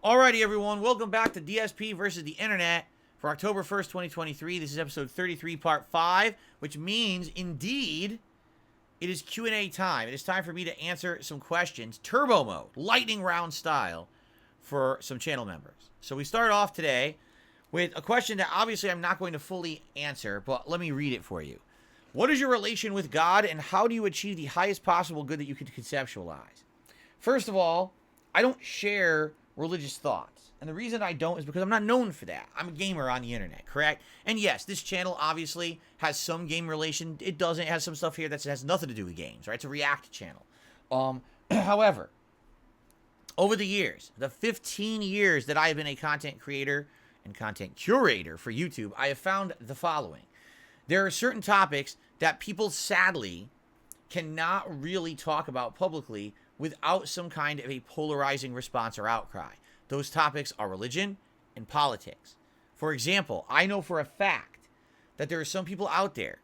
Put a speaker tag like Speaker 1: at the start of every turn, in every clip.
Speaker 1: Alrighty, everyone. Welcome back to DSP versus the Internet for October 1st, 2023. This is episode 33, part 5, which means, indeed, it is Q&A time. It is time for me to answer some questions, turbo mode, lightning round style, for some channel members. So we start off today with a question that obviously I'm not going to fully answer, but let me read it for you. What is your relation with God, and how do you achieve the highest possible good that you could conceptualize? First of all, I don't share religious thoughts. And the reason I don't is because I'm not known for that. I'm a gamer on the internet, correct? And yes, this channel obviously has some game relation. It doesn't. It has some stuff here that has nothing to do with games, right? It's a React channel. However, over the years, the 15 years that I have been a content creator and content curator for YouTube, I have found the following. There are certain topics that people sadly cannot really talk about publicly without some kind of a polarizing response or outcry. Those topics are religion and politics. For example, I know for a fact that there are some people out there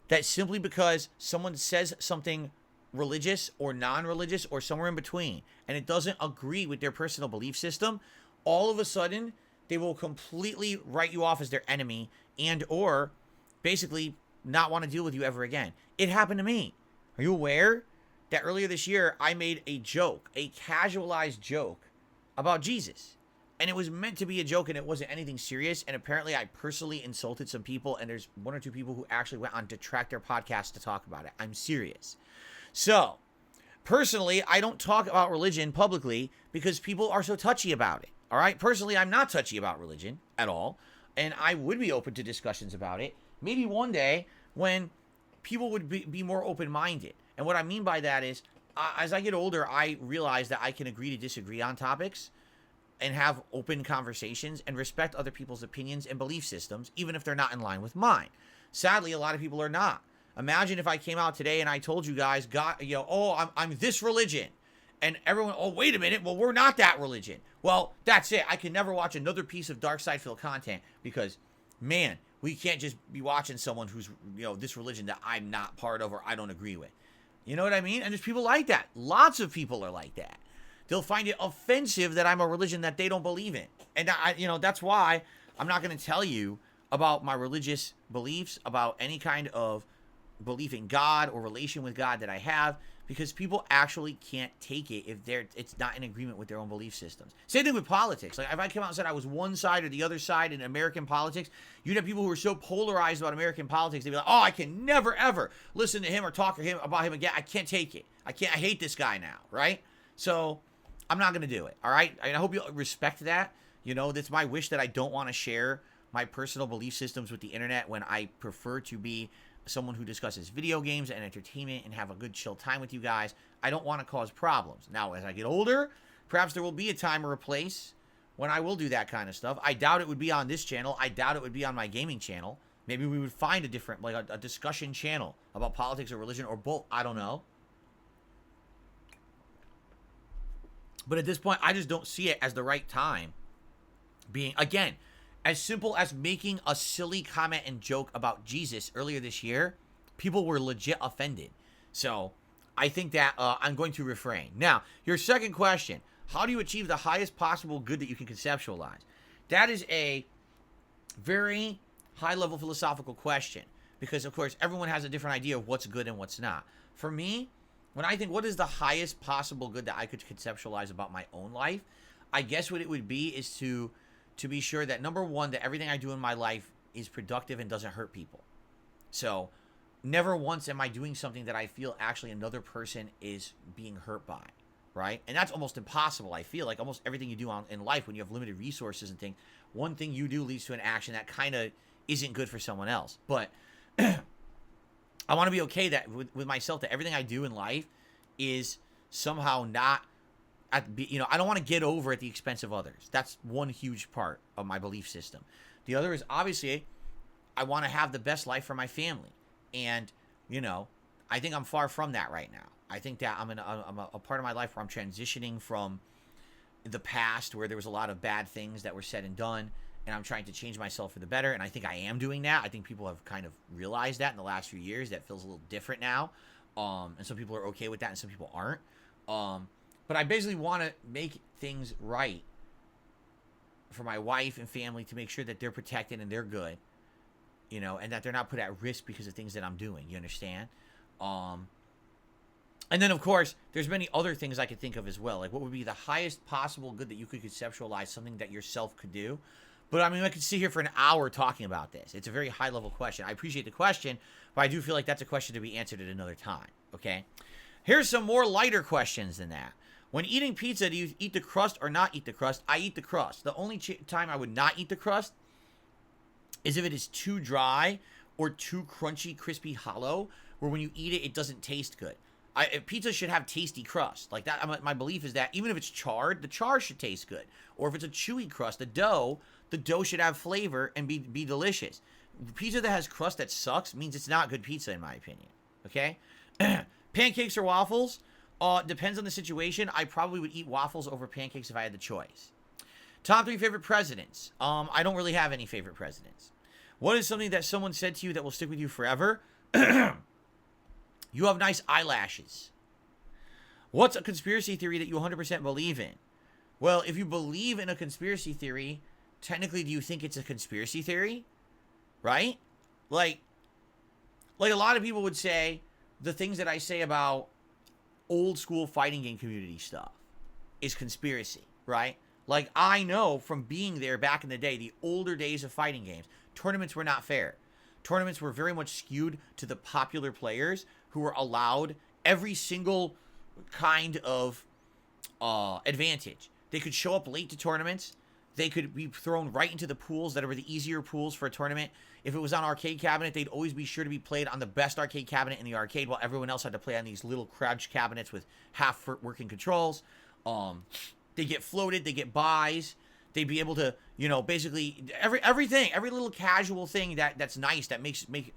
Speaker 1: that simply because someone says something religious or non-religious or somewhere in between, and it doesn't agree with their personal belief system, all of a sudden, they will completely write you off as their enemy and or basically not want to deal with you ever again. It happened to me. Are you aware that earlier this year, I made a joke, a casualized joke about Jesus? And it was meant to be a joke and it wasn't anything serious. And apparently I personally insulted some people, and there's one or two people who actually went on Detractor podcast to talk about it. I'm serious. So, personally, I don't talk about religion publicly because people are so touchy about it. All right? Personally, I'm not touchy about religion at all. And I would be open to discussions about it. Maybe one day when people would be more open-minded. And what I mean by that is, as I get older, I realize that I can agree to disagree on topics and have open conversations and respect other people's opinions and belief systems, even if they're not in line with mine. Sadly, a lot of people are not. Imagine if I came out today and I told you guys, God, I'm this religion. And everyone, oh, wait a minute, well, we're not that religion. Well, that's it. I can never watch another piece of dark side filled content because, man, we can't just be watching someone who's, this religion that I'm not part of or I don't agree with. You know what I mean? And there's people like that. Lots of people are like that. They'll find it offensive that I'm a religion that they don't believe in. And that's why I'm not going to tell you about my religious beliefs, about any kind of belief in God or relation with God that I have, because people actually can't take it if it's not in agreement with their own belief systems. Same thing with politics. Like if I came out and said I was one side or the other side in American politics, you'd have people who are so polarized about American politics, they'd be like, oh, I can never ever listen to him or talk to him about him again. I can't take it. I hate this guy now, right? So I'm not going to do it, all right? I hope you respect that. That's my wish, that I don't want to share my personal belief systems with the internet when I prefer to be someone who discusses video games and entertainment and have a good chill time with you guys. I don't want to cause problems. Now, as I get older, perhaps there will be a time or a place when I will do that kind of stuff. I doubt it would be on this channel. I doubt it would be on my gaming channel. Maybe we would find a different, like a discussion channel about politics or religion or both. I don't know. But at this point, I just don't see it as the right time. Being, again, as simple as making a silly comment and joke about Jesus earlier this year, people were legit offended. So I think that I'm going to refrain. Now, your second question, how do you achieve the highest possible good that you can conceptualize? That is a very high-level philosophical question because, of course, everyone has a different idea of what's good and what's not. For me, when I think what is the highest possible good that I could conceptualize about my own life, I guess what it would be is to be sure that, number one, that everything I do in my life is productive and doesn't hurt people. So never once am I doing something that I feel actually another person is being hurt by, right? And that's almost impossible. I feel like almost everything you do in life when you have limited resources and things, one thing you do leads to an action that kind of isn't good for someone else. But I want to be okay that with myself, that everything I do in life is somehow not I don't want to get over at the expense of others. That's one huge part of my belief system. The other is, obviously, I want to have the best life for my family. And, I think I'm far from that right now. I think that I'm a part of my life where I'm transitioning from the past where there was a lot of bad things that were said and done, and I'm trying to change myself for the better. And I think I am doing that. I think people have kind of realized that in the last few years. That feels a little different now. And some people are okay with that and some people aren't. But I basically want to make things right for my wife and family to make sure that they're protected and they're good, you know, and that they're not put at risk because of things that I'm doing. You understand? And then, of course, there's many other things I could think of as well. Like, what would be the highest possible good that you could conceptualize, something that yourself could do? But, I mean, I could sit here for an hour talking about this. It's a very high-level question. I appreciate the question, but I do feel like that's a question to be answered at another time, okay? Here's some more lighter questions than that. When eating pizza, do you eat the crust or not eat the crust? I eat the crust. The only time I would not eat the crust is if it is too dry or too crunchy, crispy, hollow, where when you eat it, it doesn't taste good. Pizza should have tasty crust. Like that, my belief is that even if it's charred, the char should taste good. Or if it's a chewy crust, the dough should have flavor and be delicious. Pizza that has crust that sucks means it's not good pizza, in my opinion. Okay? Pancakes or waffles? Depends on the situation. I probably would eat waffles over pancakes if I had the choice. Top 3 favorite presidents. I don't really have any favorite presidents. What is something that someone said to you that will stick with you forever? You have nice eyelashes. What's a conspiracy theory that you 100% believe in? Well, if you believe in a conspiracy theory, technically, do you think it's a conspiracy theory? Right? Like a lot of people would say the things that I say about old school fighting game community stuff is conspiracy, right? Like, I know from being there back in the day, the older days of fighting games, tournaments were not fair. Tournaments were very much skewed to the popular players who were allowed every single kind of advantage. They could show up late to tournaments. They could be thrown right into the pools that were the easier pools for a tournament. If it was on arcade cabinet, they'd always be sure to be played on the best arcade cabinet in the arcade, while everyone else had to play on these little crouch cabinets with half working controls. They get floated. They get buys. They'd be able to, you know, basically everything, every little casual thing that's nice that make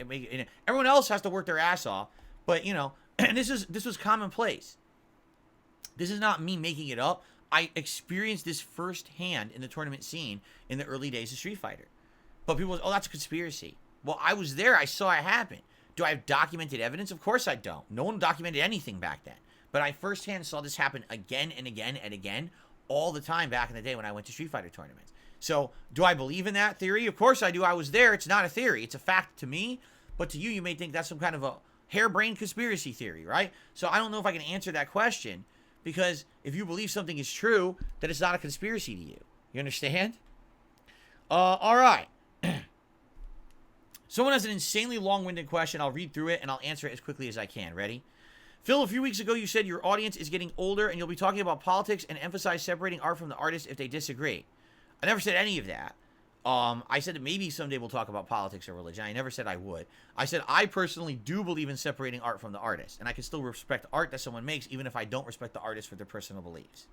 Speaker 1: everyone else has to work their ass off. But, you know, and this was commonplace. This is not me making it up. I experienced this firsthand in the tournament scene in the early days of Street Fighter. But people, oh, that's a conspiracy. Well, I was there. I saw it happen. Do I have documented evidence? Of course I don't. No one documented anything back then. But I firsthand saw this happen again and again and again all the time back in the day when I went to Street Fighter tournaments. So, do I believe in that theory? Of course I do. I was there. It's not a theory. It's a fact to me. But to you, you may think that's some kind of a harebrained conspiracy theory, right? So, I don't know if I can answer that question. Because if you believe something is true, then it's not a conspiracy to you. You understand? All right. Someone has an insanely long-winded question. I'll read through it, and I'll answer it as quickly as I can. Ready? Phil, a few weeks ago, you said your audience is getting older, and you'll be talking about politics and emphasize separating art from the artist if they disagree. I never said any of that. I said that maybe someday we'll talk about politics or religion. I never said I would. I said I personally do believe in separating art from the artist, and I can still respect art that someone makes even if I don't respect the artist for their personal beliefs.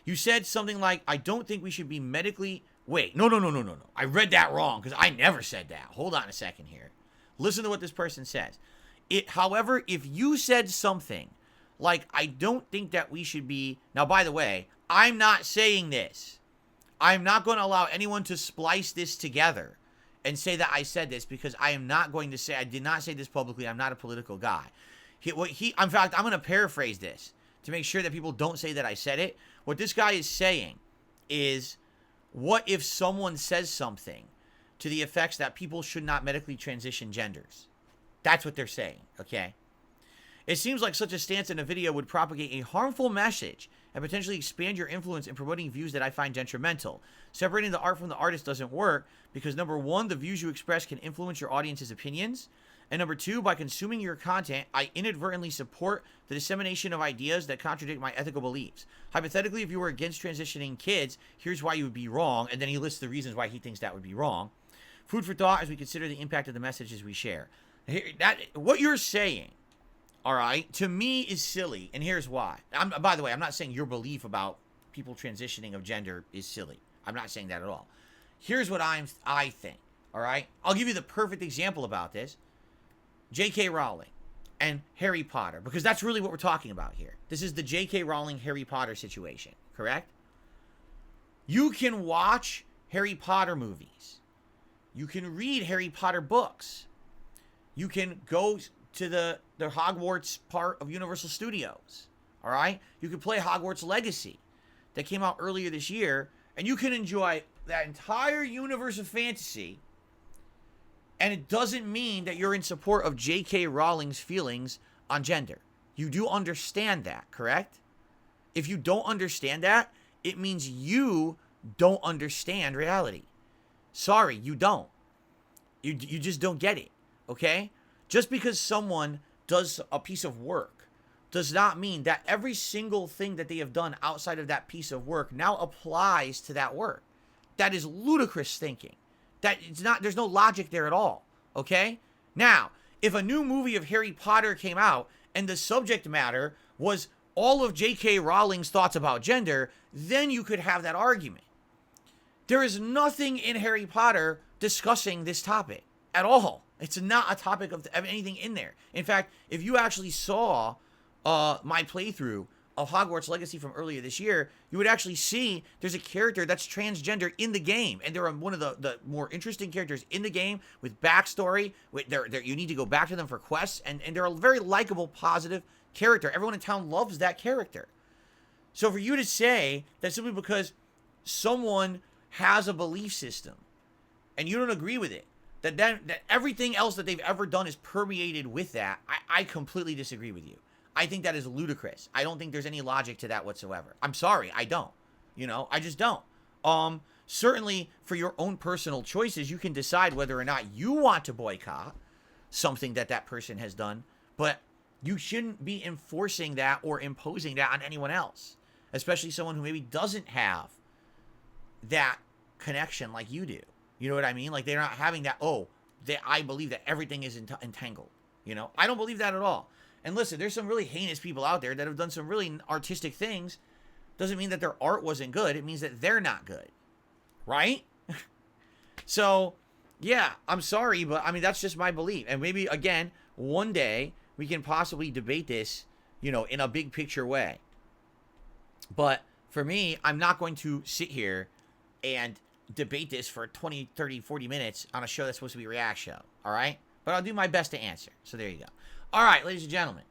Speaker 1: You said something like, I don't think we should be medically... Wait, no. I read that wrong because I never said that. Hold on a second here. Listen to what this person says. However, if you said something like, I don't think that we should be... Now, by the way, I'm not saying this. I'm not going to allow anyone to splice this together and say that I said this because I am not going to say, I did not say this publicly. I'm not a political guy. In fact, I'm going to paraphrase this to make sure that people don't say that I said it. What this guy is saying is, what if someone says something to the effects that people should not medically transition genders? That's what they're saying, okay? It seems like such a stance in a video would propagate a harmful message and potentially expand your influence in promoting views that I find detrimental. Separating the art from the artist doesn't work because, number one, the views you express can influence your audience's opinions. And number two, by consuming your content, I inadvertently support the dissemination of ideas that contradict my ethical beliefs. Hypothetically, if you were against transitioning kids, here's why you would be wrong. And then he lists the reasons why he thinks that would be wrong. Food for thought as we consider the impact of the messages we share. What you're saying, all right, to me is silly, and here's why. By the way, I'm not saying your belief about people transitioning of gender is silly. I'm not saying that at all. Here's what I think, all right? I'll give you the perfect example about this. J.K. Rowling and Harry Potter, because that's really what we're talking about here. This is the J.K. Rowling Harry Potter situation, correct? You can watch Harry Potter movies. You can read Harry Potter books. You can go to the Hogwarts part of Universal Studios, all right? You can play Hogwarts Legacy that came out earlier this year, And you can enjoy that entire universe of fantasy, and it doesn't mean that you're in support of J.K. Rowling's feelings on gender. You do understand that, correct? If you don't understand that, it means you don't understand reality. Sorry, you don't. You just don't get it, okay? Just because someone does a piece of work does not mean that every single thing that they have done outside of that piece of work now applies to that work. That is ludicrous thinking. There's no logic there at all, okay? Now, if a new movie of Harry Potter came out and the subject matter was all of J.K. Rowling's thoughts about gender, then you could have that argument. There is nothing in Harry Potter discussing this topic at all. It's not a topic of anything in there. In fact, if you actually saw my playthrough of Hogwarts Legacy from earlier this year, you would actually see there's a character that's transgender in the game. And they're one of the more interesting characters in the game with backstory. You need to go back to them for quests. And they're a very likable, positive character. Everyone in town loves that character. So for you to say that simply because someone has a belief system and you don't agree with it, that everything else that they've ever done is permeated with that, I completely disagree with you. I think that is ludicrous. I don't think there's any logic to that whatsoever. I'm sorry, I don't. I just don't. Certainly, for your own personal choices, you can decide whether or not you want to boycott something that person has done, but you shouldn't be enforcing that or imposing that on anyone else, especially someone who maybe doesn't have that connection like you do. You know what I mean? Like, they're not having that, I believe that everything is entangled. I don't believe that at all. And listen, there's some really heinous people out there that have done some really artistic things. Doesn't mean that their art wasn't good. It means that they're not good. Right? So, yeah, I'm sorry, but I mean, that's just my belief. And maybe, again, one day we can possibly debate this, in a big picture way. But for me, I'm not going to sit here and debate this for 20, 30, 40 minutes on a show that's supposed to be a react show. All right? But I'll do my best to answer. So there you go. All right, ladies and gentlemen,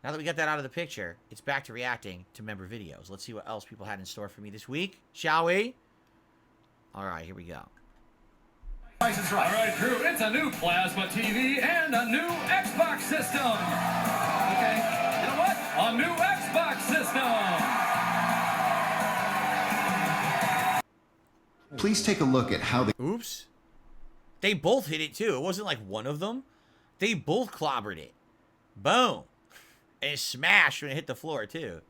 Speaker 1: now that we got that out of the picture, it's back to reacting to member videos. Let's see what else people had in store for me this week, shall we? All right, here we go.
Speaker 2: All right, crew, it's a new plasma TV and a new Xbox system. Okay, you know what? A new Xbox system.
Speaker 3: Please take a look at how the...
Speaker 1: Oops. They both hit it, too. It wasn't like one of them. They both clobbered it. Boom. And it smashed when it hit the floor, too.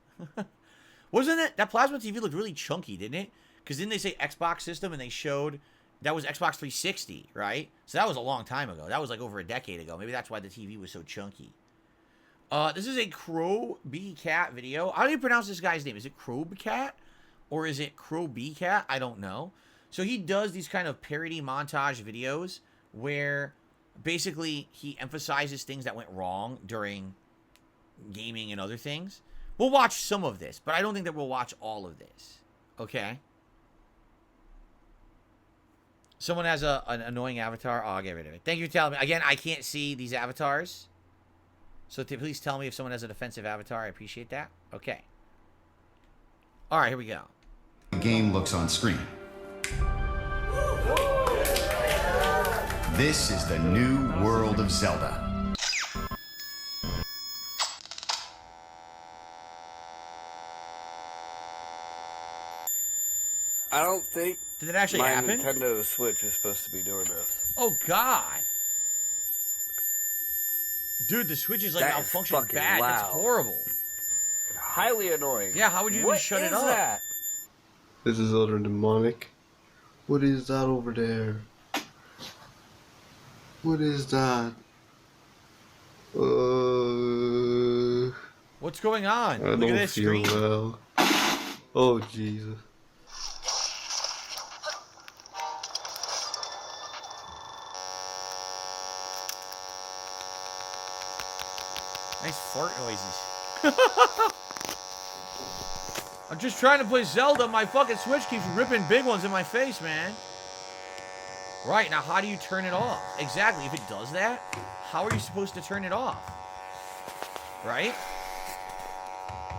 Speaker 1: Wasn't it? That plasma TV looked really chunky, didn't it? Because didn't they say Xbox system and they showed... That was Xbox 360, right? So that was a long time ago. That was like over a decade ago. Maybe that's why the TV was so chunky. This is a Crow B Cat video. How do you pronounce this guy's name? Is it Crow Cat? Or is it Crow B Cat? I don't know. So he does these kind of parody montage videos where basically he emphasizes things that went wrong during gaming and other things. We'll watch some of this, but I don't think that we'll watch all of this. Okay? Someone has an annoying avatar. Oh, I'll get rid of it. Thank you for telling me. Again, I can't see these avatars. So please tell me if someone has an offensive avatar. I appreciate that. Okay. All right, here we go.
Speaker 3: The game looks on screen. This is the new world of Zelda.
Speaker 4: I don't think
Speaker 1: Did it actually
Speaker 4: my
Speaker 1: happen?
Speaker 4: Nintendo Switch is supposed to be doing this.
Speaker 1: Oh, God. Dude, the Switch is like
Speaker 4: That is
Speaker 1: malfunctioning
Speaker 4: fucking
Speaker 1: bad. That's
Speaker 4: loud.
Speaker 1: horrible.
Speaker 4: Highly annoying.
Speaker 1: Yeah, how would you even shut it up?
Speaker 4: What is that?
Speaker 5: This is utter demonic. What is that over there? What is that?
Speaker 1: What's going on?
Speaker 5: I
Speaker 1: Look
Speaker 5: don't
Speaker 1: at this
Speaker 5: feel
Speaker 1: screen.
Speaker 5: well. Oh, Jesus.
Speaker 1: Nice fart noises. I'm just trying to play Zelda. My fucking Switch keeps ripping big ones in my face, man. Right, now how do you turn it off? Exactly, if it does that, how are you supposed to turn it off? Right?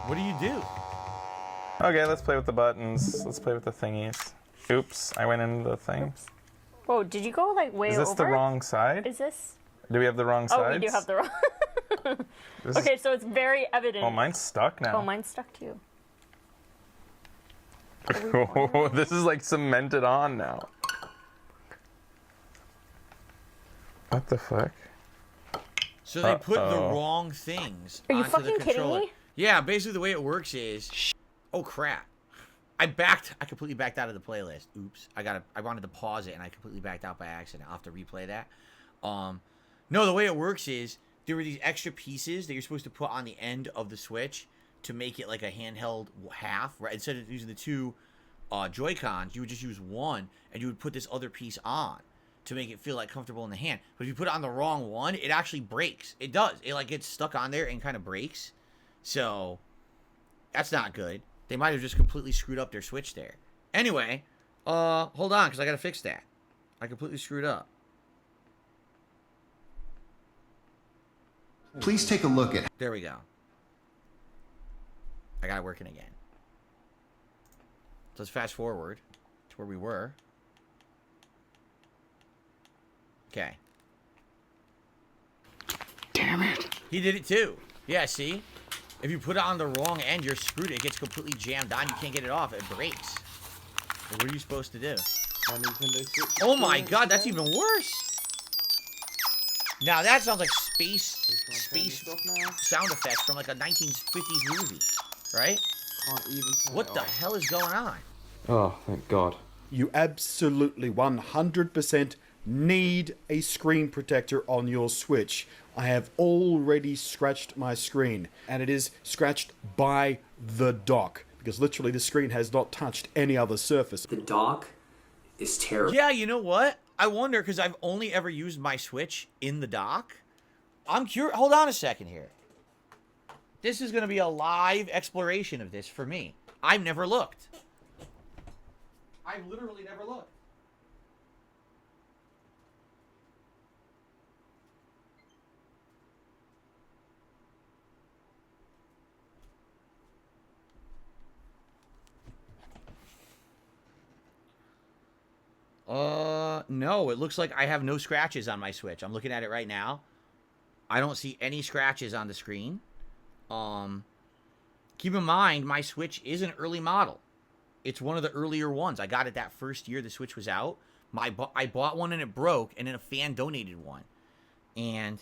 Speaker 1: What do you do?
Speaker 6: Okay, let's play with the buttons. Let's play with the thingies. Oops, I went into the thing.
Speaker 7: Whoa, did you go like way over?
Speaker 6: Is this the wrong side?
Speaker 7: Is this?
Speaker 6: Do we have the wrong sides?
Speaker 7: Oh, we do have the wrong. Okay, so it's very evident.
Speaker 6: Oh, mine's stuck now.
Speaker 7: Oh, mine's stuck too.
Speaker 6: Oh, this is like cemented on now. What the fuck?
Speaker 1: So they put the wrong things
Speaker 7: Are you
Speaker 1: onto the
Speaker 7: fucking kidding
Speaker 1: controller.
Speaker 7: me?
Speaker 1: Yeah, basically the way it works is, oh crap, I completely backed out of the playlist. Oops, I wanted to pause it and I completely backed out by accident. I'll have to replay that. No, the way it works is there were these extra pieces that you're supposed to put on the end of the Switch to make it like a handheld half, right? Instead of using the two Joy-Cons, you would just use one and you would put this other piece on to make it feel like comfortable in the hand. But if you put it on the wrong one, it actually breaks. It does. It like gets stuck on there and kind of breaks. So that's not good. They might have just completely screwed up their Switch there. Anyway, hold on, because I got to fix that. I completely screwed up.
Speaker 3: Please take a look at
Speaker 1: There we go. I got it working again. So let's fast forward to where we were. Okay.
Speaker 8: Damn it.
Speaker 1: He did it too. Yeah, see? If you put it on the wrong end, you're screwed. It gets completely jammed on. You can't get it off. It breaks. What are you supposed to do? Oh my god, that's even worse. Now that sounds like space sound effects from like a 1950s movie, right? What the hell is going on?
Speaker 8: Oh, thank God.
Speaker 9: You absolutely 100% need a screen protector on your Switch. I have already scratched my screen, and it is scratched by the dock, because literally the screen has not touched any other surface.
Speaker 10: The dock is terrible.
Speaker 1: Yeah, you know what? I wonder, because I've only ever used my Switch in the dock. I'm curious. Hold on a second here. This is going to be a live exploration of this for me. I've never looked. I've literally never looked. No, it looks like I have no scratches on my Switch. I'm looking at it right now. I don't see any scratches on the screen. Keep in mind, my Switch is an early model. It's one of the earlier ones. I got it that first year the Switch was out. I bought one and it broke, and then a fan donated one. And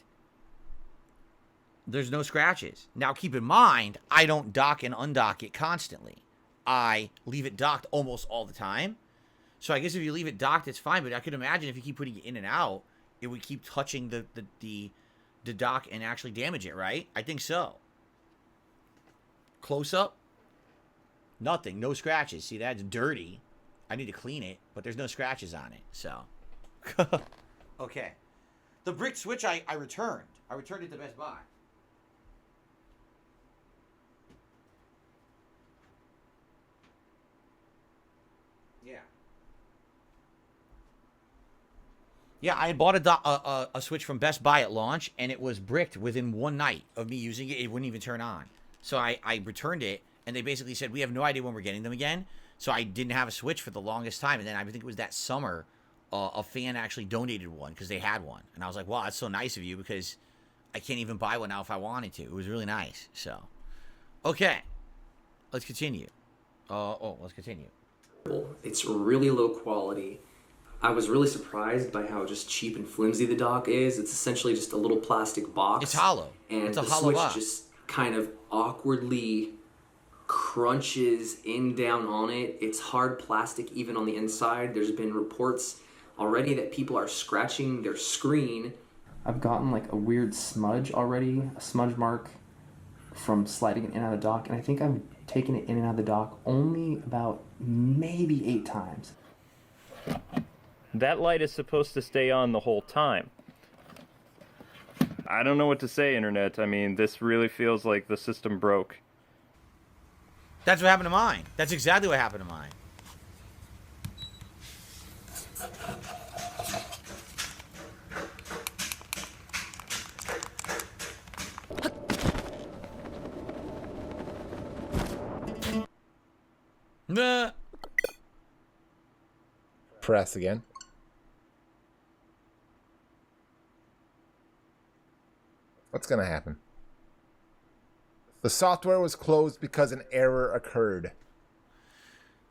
Speaker 1: there's no scratches. Now, keep in mind, I don't dock and undock it constantly. I leave it docked almost all the time. So I guess if you leave it docked, it's fine. But I could imagine if you keep putting it in and out, it would keep touching the dock and actually damage it, right? I think so. Close up. Nothing. No scratches. See, that's dirty. I need to clean it, but there's no scratches on it. So. Okay. The brick Switch I returned. I returned it to Best Buy. Yeah. Yeah, I had bought a Switch from Best Buy at launch, and it was bricked within one night of me using it. It wouldn't even turn on. So I returned it, and they basically said, we have no idea when we're getting them again. So I didn't have a Switch for the longest time. And then I think it was that summer, a fan actually donated one because they had one. And I was like, wow, that's so nice of you, because I can't even buy one now if I wanted to. It was really nice. So, okay. Let's continue. Let's continue.
Speaker 10: It's really low quality. I was really surprised by how just cheap and flimsy the dock is. It's essentially just a little plastic box.
Speaker 1: It's hollow.
Speaker 10: And
Speaker 1: it's a
Speaker 10: the
Speaker 1: hollow
Speaker 10: Switch
Speaker 1: box.
Speaker 10: just kind of awkwardly crunches in down on it. It's hard plastic even on the inside. There's been reports already that people are scratching their screen.
Speaker 11: I've gotten like a weird smudge already, a smudge mark from sliding it in and out of the dock, and I think I've taken it in and out of the dock only about maybe 8 times.
Speaker 12: That light is supposed to stay on the whole time. I don't know what to say, Internet. I mean, this really feels like the system broke.
Speaker 1: That's what happened to mine. That's exactly what happened to mine. Nah.
Speaker 13: press again. What's gonna happen? The software was closed because an error occurred.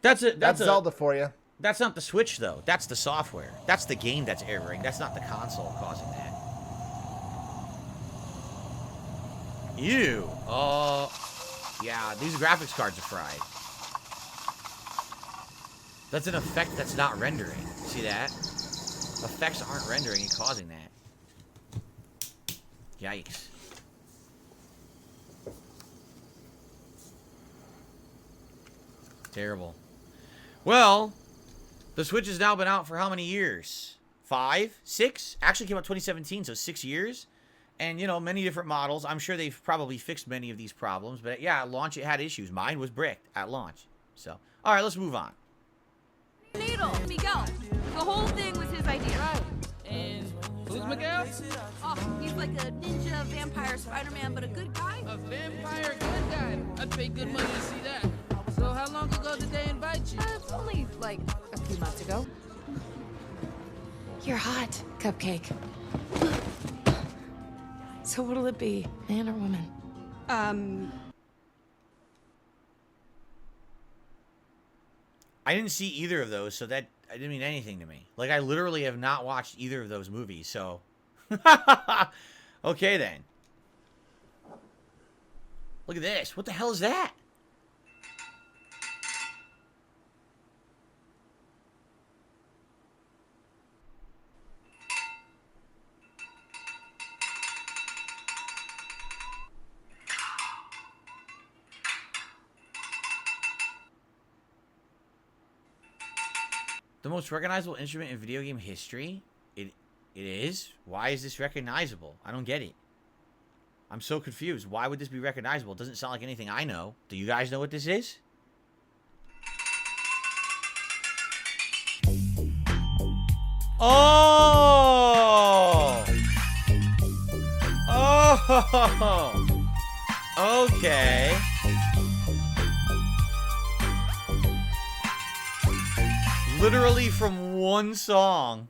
Speaker 1: That's
Speaker 13: Zelda for you.
Speaker 1: That's not the Switch, though. That's the software. That's the game that's erroring. That's not the console causing that. Ew. Yeah, these graphics cards are fried. That's an effect that's not rendering. See that? Effects aren't rendering and causing that. Yikes. Terrible. Well, the Switch has now been out for how many years? 5? 6? Actually came out 2017, so 6 years. And, you know, many different models. I'm sure they've probably fixed many of these problems. But, yeah, at launch it had issues. Mine was bricked at launch. So, all right, let's move on.
Speaker 14: Needle, let me go. The whole thing was his idea. Right.
Speaker 15: And who's Miguel?
Speaker 14: Oh, he's like a ninja, vampire, Spider-Man, but a good guy.
Speaker 15: A vampire good guy. I'd pay good money to see that. So how long ago did they invite you?
Speaker 14: Only like a few months ago. You're hot, Cupcake. So what'll it be, man or woman?
Speaker 1: I didn't see either of those, so that it didn't mean anything to me. Like, I literally have not watched either of those movies, so... Okay, then. Look at this. What the hell is that? The most recognizable instrument in video game history? It is? Why is this recognizable? I don't get it. I'm so confused. Why would this be recognizable? It doesn't sound like anything I know. Do you guys know what this is? Oh! Oh! Okay. Literally from one song.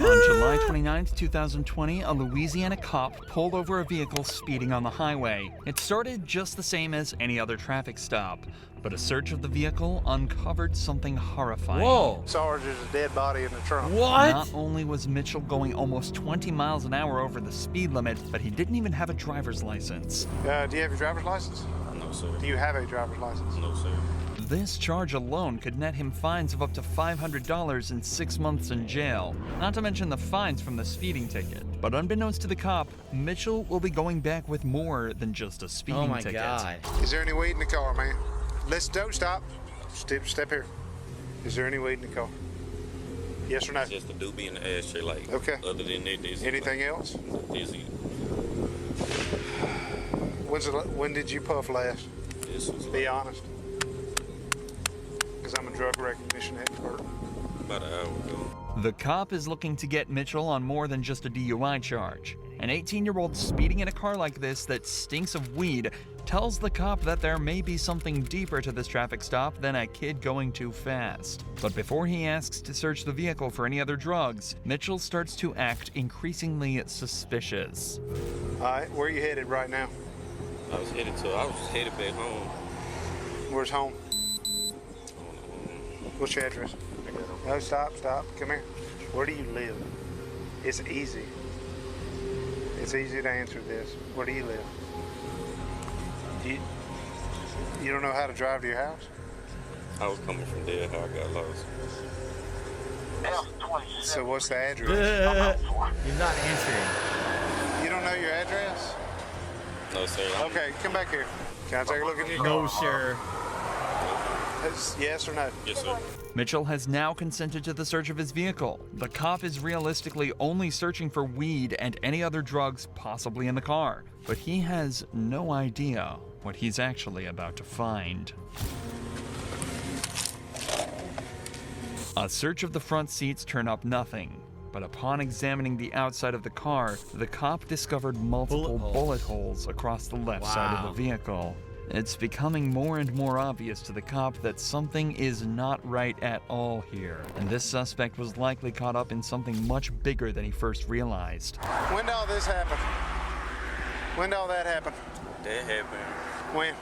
Speaker 16: On July 29th, 2020, a Louisiana cop pulled over a vehicle speeding on the highway. It started just the same as any other traffic stop, but a search of the vehicle uncovered something horrifying.
Speaker 1: Whoa!
Speaker 17: Sarge, there's a dead body in the trunk.
Speaker 1: What?
Speaker 16: Not only was Mitchell going almost 20 miles an hour over the speed limit, but he didn't even have a driver's license.
Speaker 17: Do you have your driver's license?
Speaker 18: No, sir.
Speaker 17: Do you have a driver's license?
Speaker 18: No, sir.
Speaker 16: This charge alone could net him fines of up to $500 and 6 months in jail, not to mention the fines from the speeding ticket. But unbeknownst to the cop, Mitchell will be going back with more than just a speeding ticket.
Speaker 1: Oh my God.
Speaker 17: Is there any weed in the car, man? Don't stop. Step here. Is there any weed in the car? Yes or no?
Speaker 18: Just a doobie in the ashtray, like.
Speaker 17: Okay.
Speaker 18: Other than that, there's
Speaker 17: anything else?
Speaker 18: Dizzy.
Speaker 17: When did you puff last?
Speaker 18: This was
Speaker 17: Be honest. Because I'm a drug recognition expert.
Speaker 18: about an hour ago.
Speaker 16: The cop is looking to get Mitchell on more than just a DUI charge. An 18-year-old speeding in a car like this that stinks of weed tells the cop that there may be something deeper to this traffic stop than a kid going too fast. But before he asks to search the vehicle for any other drugs, Mitchell starts to act increasingly suspicious.
Speaker 17: All right, where are you headed right now?
Speaker 18: I was headed back home.
Speaker 17: Where's home? What's your address? No, stop. Come here. Where do you live? It's easy. It's easy to answer this. Where do you live? You don't know how to drive to your house?
Speaker 18: I was coming from there, how I got lost.
Speaker 17: So what's the address?
Speaker 1: He's not answering.
Speaker 17: You don't know your address?
Speaker 18: No, sir.
Speaker 17: Okay, come back here. Can I take a look at your car?
Speaker 1: No, sir.
Speaker 17: Yes or no?
Speaker 18: Yes, sir.
Speaker 16: Mitchell has now consented to the search of his vehicle. The cop is realistically only searching for weed and any other drugs possibly in the car, but he has no idea what he's actually about to find. A search of the front seats turned up nothing, but upon examining the outside of the car, the cop discovered multiple bullet holes across the left side of the vehicle. It's becoming more and more obvious to the cop that something is not right at all here, and this suspect was likely caught up in something much bigger than he first realized.
Speaker 17: When did all this happen? When did all that happen?
Speaker 18: That happened.
Speaker 17: When?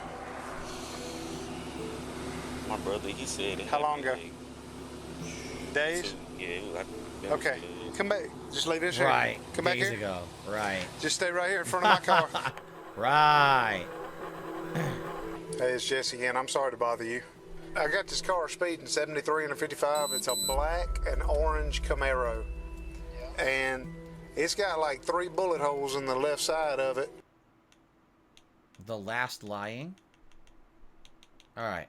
Speaker 18: My brother, he said it.
Speaker 17: How long ago?
Speaker 18: happened,
Speaker 17: Days?
Speaker 18: Yeah, it was like
Speaker 17: Okay, come back. Just leave this here.
Speaker 1: Right.
Speaker 17: Come back
Speaker 1: Days
Speaker 17: here.
Speaker 1: ago. Right.
Speaker 17: Just stay right here in front of my car.
Speaker 1: Right.
Speaker 17: Hey, it's Jesse again. I'm sorry to bother you. I got this car speeding 73 and a 55. It's a black and orange Camaro. And it's got like 3 bullet holes in the left side of it.
Speaker 1: The last lying. All right.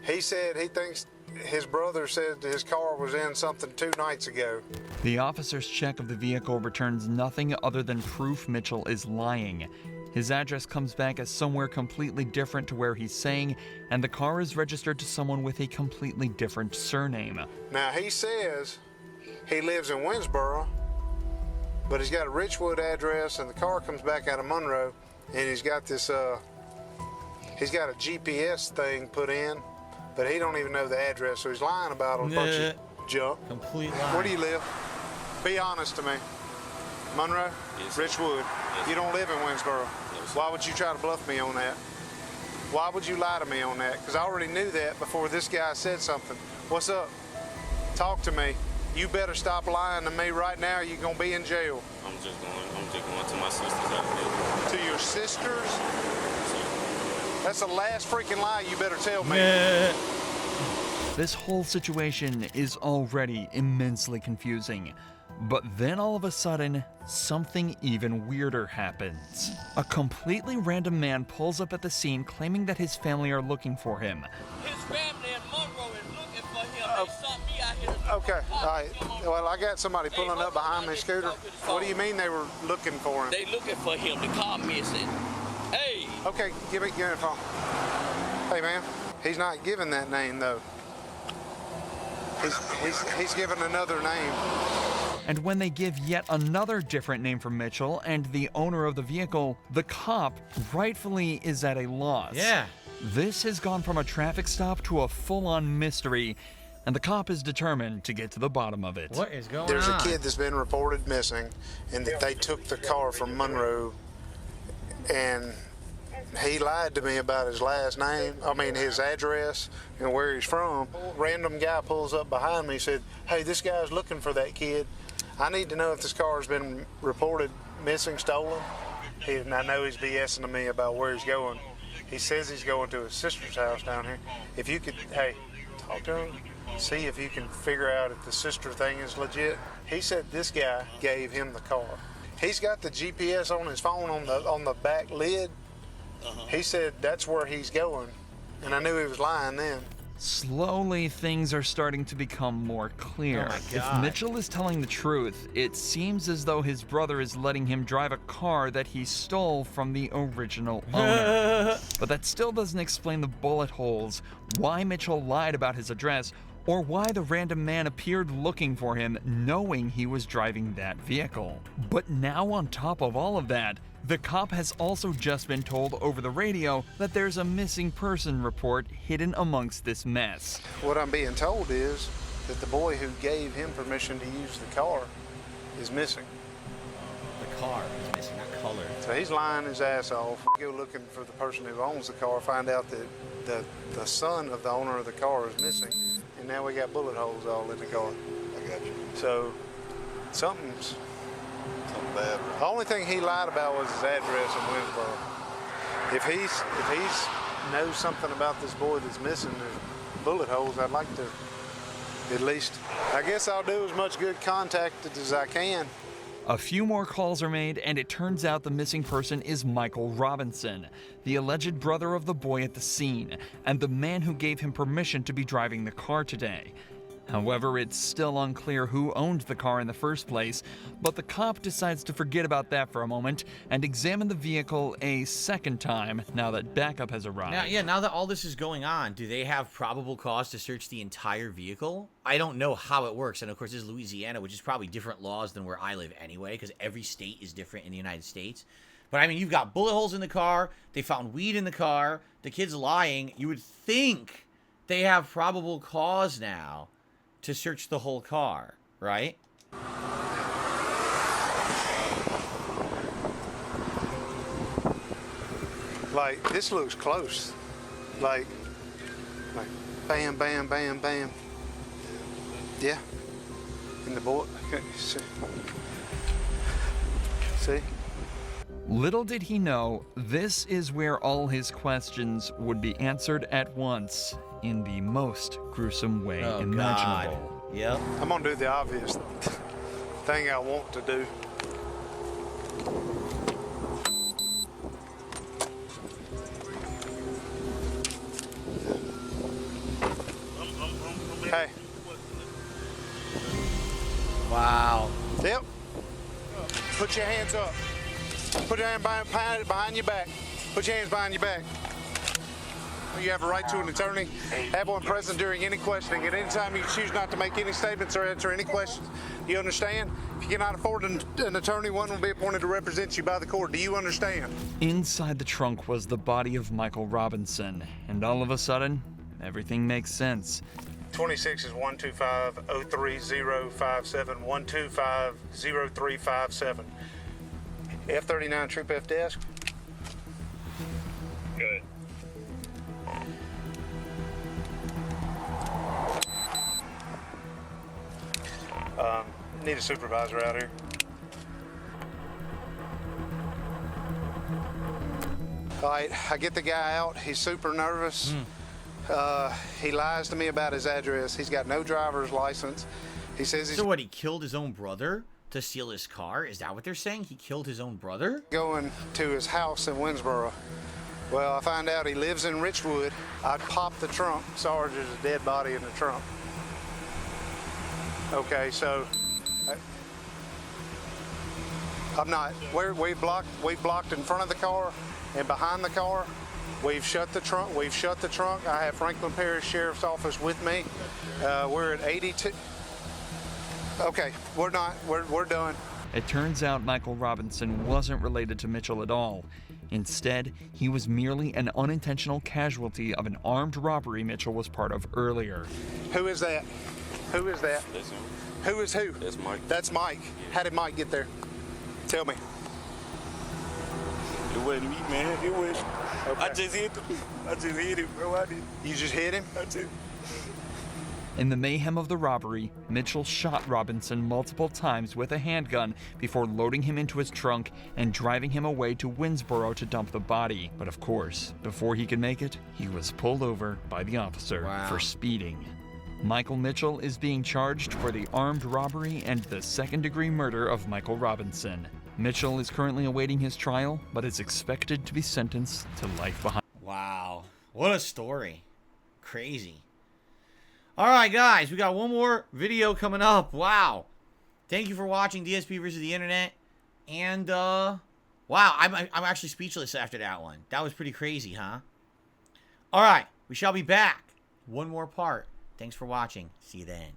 Speaker 17: He said he thinks his brother said his car was in something 2 nights ago.
Speaker 16: The officer's check of the vehicle returns nothing other than proof Mitchell is lying. His address comes back as somewhere completely different to where he's saying, and the car is registered to someone with a completely different surname.
Speaker 17: Now, he says he lives in Winsboro, but he's got a Richwood address, and the car comes back out of Monroe, and he's got this, he's got a GPS thing put in, but he don't even know the address, so he's lying about a bunch of junk.
Speaker 1: Complete lie.
Speaker 17: Where do you live? Be honest to me. Monroe?
Speaker 18: Yes.
Speaker 17: Richwood. You don't live in Winsboro. Why would you try to bluff me on that? Why would you lie to me on that? Because I already knew that before this guy said something. What's up? Talk to me. You better stop lying to me right now or you're going to be in jail.
Speaker 18: I'm just going to my sister's house.
Speaker 17: To your sister's? That's the last freaking lie you better tell me.
Speaker 16: This whole situation is already immensely confusing. But then all of a sudden, something even weirder happens. A completely random man pulls up at the scene claiming that his family are looking for him.
Speaker 15: His family in Monroe is looking for him. They sought me out here.
Speaker 17: Okay, all right. Well, I got somebody pulling up behind me, Scooter. What do you mean they were looking for him?
Speaker 15: They looking for him. The car missing. Hey.
Speaker 17: Okay, give me the phone. Hey, man. He's not giving that name, though. He's giving another name.
Speaker 16: And when they give yet another different name for Mitchell and the owner of the vehicle, the cop rightfully is at a loss.
Speaker 1: Yeah.
Speaker 16: This has gone from a traffic stop to a full-on mystery, and the cop is determined to get to the bottom of it.
Speaker 1: What is going
Speaker 17: There's
Speaker 1: on?
Speaker 17: a kid that's been reported missing, and that they took the car from Monroe, and he lied to me about his last name, his address and where he's from. Random guy pulls up behind me and said, hey, this guy's looking for that kid. I need to know if this car's been reported missing, stolen. And I know he's BSing to me about where he's going. He says he's going to his sister's house down here. If you could, hey, talk to him, see if you can figure out if the sister thing is legit. He said this guy gave him the car. He's got the GPS on his phone on the back lid. He said that's where he's going, and I knew he was lying then.
Speaker 16: Slowly, things are starting to become more clear.
Speaker 1: Oh my
Speaker 16: If
Speaker 1: God.
Speaker 16: Mitchell is telling the truth, it seems as though his brother is letting him drive a car that he stole from the original owner. But that still doesn't explain the bullet holes, why Mitchell lied about his address, or why the random man appeared looking for him knowing he was driving that vehicle. But now on top of all of that, the cop has also just been told over the radio that there's a missing person report hidden amongst this mess.
Speaker 17: What I'm being told is that the boy who gave him permission to use the car is missing.
Speaker 1: The car is missing, not color.
Speaker 17: So he's lying his ass off. Go looking for the person who owns the car, find out that the son of the owner of the car is missing, and now we got bullet holes all in the car. I got you. So something's bad. The only thing he lied about was his address in Winsboro. If he's knows something about this boy that's missing, there's bullet holes, I'd like to at least, I guess I'll do as much good contact as I can.
Speaker 16: A few more calls are made, and it turns out the missing person is Michael Robinson, the alleged brother of the boy at the scene, and the man who gave him permission to be driving the car today. However, it's still unclear who owned the car in the first place, but the cop decides to forget about that for a moment and examine the vehicle a second time now that backup has arrived.
Speaker 1: Now that all this is going on, do they have probable cause to search the entire vehicle? I don't know how it works, and of course this is Louisiana, which is probably different laws than where I live anyway, because every state is different in the United States. But I mean, you've got bullet holes in the car. They found weed in the car. The kid's lying. You would think they have probable cause now to search the whole car, right?
Speaker 17: Like, this looks close. Like bam, bam, bam, bam. Yeah. In the board. See?
Speaker 16: Little did he know, this is where all his questions would be answered at once in the most gruesome way imaginable.
Speaker 1: God. Yep.
Speaker 17: I'm gonna do the obvious thing I want to do. Hey.
Speaker 1: Wow.
Speaker 17: Yep. Put your hands up. Put your hand behind your back. Put your hands behind your back. You have a right to an attorney. Have one present during any questioning. At any time you choose not to make any statements or answer any questions. You understand? If you cannot afford an attorney, one will be appointed to represent you by the court. Do you understand?
Speaker 16: Inside the trunk was the body of Michael Robinson, and all of a sudden, everything makes sense.
Speaker 17: 26 is 125-03057, 125-0357. F39 Troop F desk. Good. Need a supervisor out here. All right, I get the guy out. He's super nervous. He lies to me about his address. He's got no driver's license. He says he's...
Speaker 1: So what, he killed his own brother to steal his car? Is that what they're saying? He killed his own brother?
Speaker 17: Going to his house in Winsboro. Well, I find out he lives in Richwood. I pop the trunk. Sarge, there's a dead body in the trunk. Okay, so... I'm not... We blocked in front of the car and behind the car. We've shut the trunk. I have Franklin Parish Sheriff's Office with me. We're at 82. Okay, we're done.
Speaker 16: It turns out Michael Robinson wasn't related to Mitchell at all. Instead, he was merely an unintentional casualty of an armed robbery Mitchell was part of earlier.
Speaker 17: Who is that? Who is that?
Speaker 18: That's him.
Speaker 17: Who is who?
Speaker 18: That's Mike.
Speaker 17: That's Mike. How did Mike get there? Tell me.
Speaker 18: It wasn't me, man. It was.
Speaker 17: Okay.
Speaker 18: I just hit him, bro. I did.
Speaker 17: You just hit him?
Speaker 18: I did.
Speaker 16: In the mayhem of the robbery, Mitchell shot Robinson multiple times with a handgun before loading him into his trunk and driving him away to Winsboro to dump the body. But of course, before he could make it, he was pulled over by the officer for speeding. Michael Mitchell is being charged for the armed robbery and the second-degree murder of Michael Robinson. Mitchell is currently awaiting his trial, but is expected to be sentenced to life behind.
Speaker 1: Wow. What a story. Crazy. All right, guys. We got one more video coming up. Wow. Thank you for watching DSP versus the Internet. And, wow. I'm actually speechless after that one. That was pretty crazy, huh? All right. We shall be back. One more part. Thanks for watching. See you then.